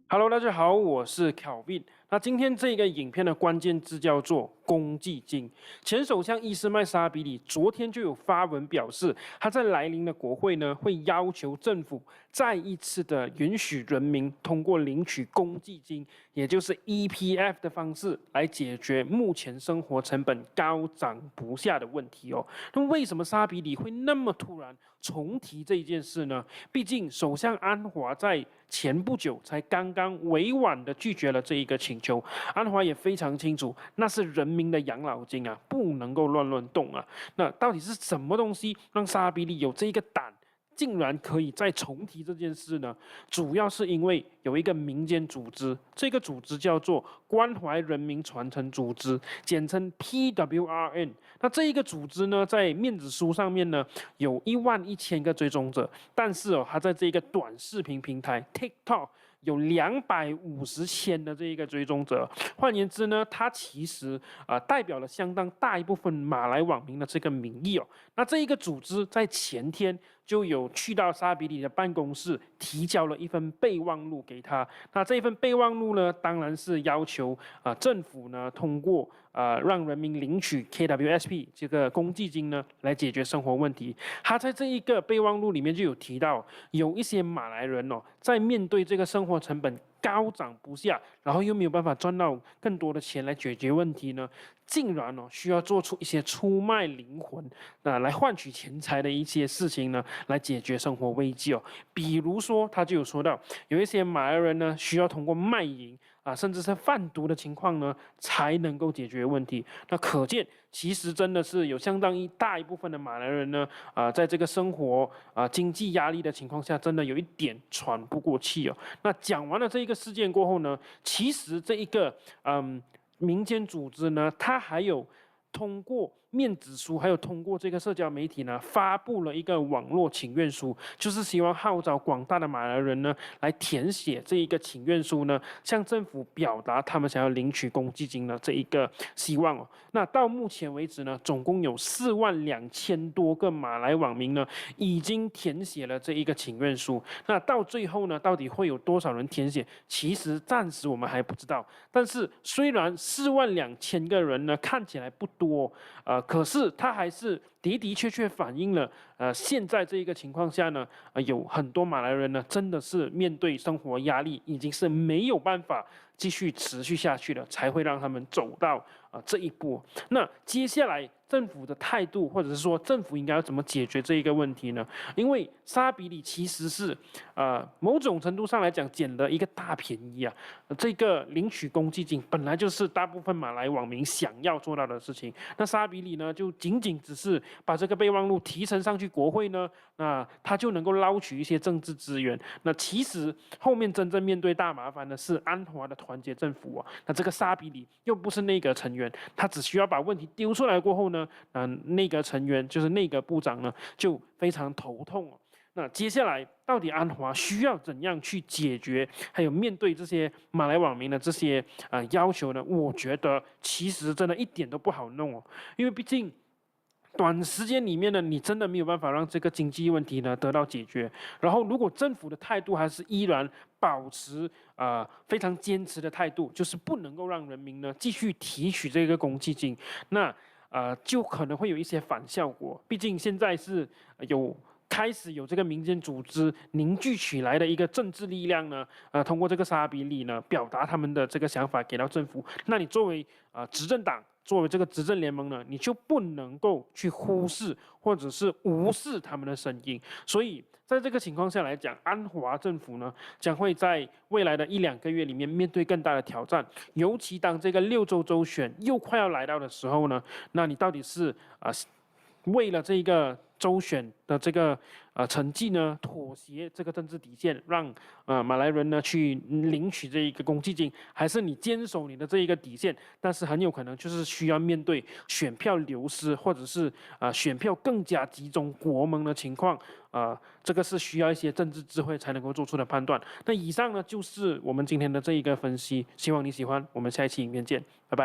Hello，大家好，我是 Kelvin。那今天这个影片的关键字叫做公积金。前首相伊斯麦沙比里昨天就有发文表示，他在来临的国会呢会要求政府再一次的允许人民通过领取公积金，也就是 EPF 的方式来解决目前生活成本高涨不下的问题哦。那为什么沙比里会那么突然重提这一件事呢？毕竟首相安华在前不久才刚刚委婉的拒绝了这一个请求，安华也非常清楚，那是人民的养老金啊，不能够乱动啊。那到底是什么东西让沙比里有这一个胆？竟然可以再重提这件事呢？主要是因为有一个民间组织，这个组织叫做关怀人民传承组织，简称 PWRN。那这一个组织呢，在面子书上面呢有11000个追踪者，但是哦，它在这个短视频平台 TikTok 有250千的这一个追踪者，换言之呢，它其实代表了相当大一部分马来网民的这个民意哦。那这一个组织在前天就有去到沙比里的办公室，提交了一份备忘录给他。那这一份备忘录呢，当然是要求政府呢通过让人民领取 KWSP 这个公积金呢，来解决生活问题。他在这一个备忘录里面就有提到，有一些马来人哦，在面对这个生活成本高涨不下，然后又没有办法赚到更多的钱来解决问题呢，竟然哦需要做出一些出卖灵魂来换取钱财的一些事情呢，来解决生活危机哦。比如说，他就有说到，有一些马来人呢需要通过卖淫甚至是贩毒的情况呢，才能够解决问题。那可见，其实真的是有相当大一部分的马来人呢，在这个生活经济压力的情况下，真的有一点喘不过气哦。那讲完了这一个事件过后呢，其实这一个民间组织呢，它还有通过面子书，还有通过这个社交媒体呢，发布了一个网络请愿书，就是希望号召广大的马来人呢，来填写这一个请愿书呢，向政府表达他们想要领取公积金的这一个希望哦。那到目前为止呢，总共有42000多个马来网民呢，已经填写了这一个请愿书。那到最后呢，到底会有多少人填写？其实暂时我们还不知道。但是虽然42000个人呢看起来不多，可是它还是的确反映了，现在这一个情况下呢，有很多马来人呢，真的是面对生活压力，已经是没有办法继续持续下去了，才会让他们走到这一步。那接下来政府的态度，或者是说政府应该要怎么解决这一个问题呢？因为沙比里其实是某种程度上来讲捡了一个大便宜啊。这个领取公积金本来就是大部分马来网民想要做到的事情。那沙比里呢，就仅仅只是把这个备忘录提呈上去国会呢，那他就能够捞取一些政治资源。那其实后面真正面对大麻烦的是安华的团结政府啊。那这个沙比里又不是内阁成员，他只需要把问题丢出来过后呢，内阁成员就是内阁部长呢，就非常头痛哦。那接下来到底安华需要怎样去解决，还有面对这些马来网民的这些要求呢？我觉得其实真的一点都不好弄哦，因为毕竟短时间里面呢，你真的没有办法让这个经济问题呢得到解决。然后，如果政府的态度还是依然保持非常坚持的态度，就是不能够让人民呢继续提取这个公积金，那就可能会有一些反效果。毕竟现在是开始有这个民间组织凝聚起来的一个政治力量呢，通过这个沙比里呢，表达他们的这个想法给到政府。那你作为执政党，作为这个执政联盟呢，你就不能够去忽视或者是无视他们的声音。所以在这个情况下来讲，安华政府呢将会在未来的1、2个月里面面对更大的挑战，尤其当这个6州州选又快要来到的时候呢，那你到底是为了这个周选的这个成绩呢，妥协这个政治底线，让马来人呢去领取这一个公积金，还是你坚守你的这一个底线？但是很有可能就是需要面对选票流失，或者是选票更加集中国盟的情况，这个是需要一些政治智慧才能够做出的判断。那以上呢就是我们今天的这一个分析，希望你喜欢，我们下一期影片见，拜拜。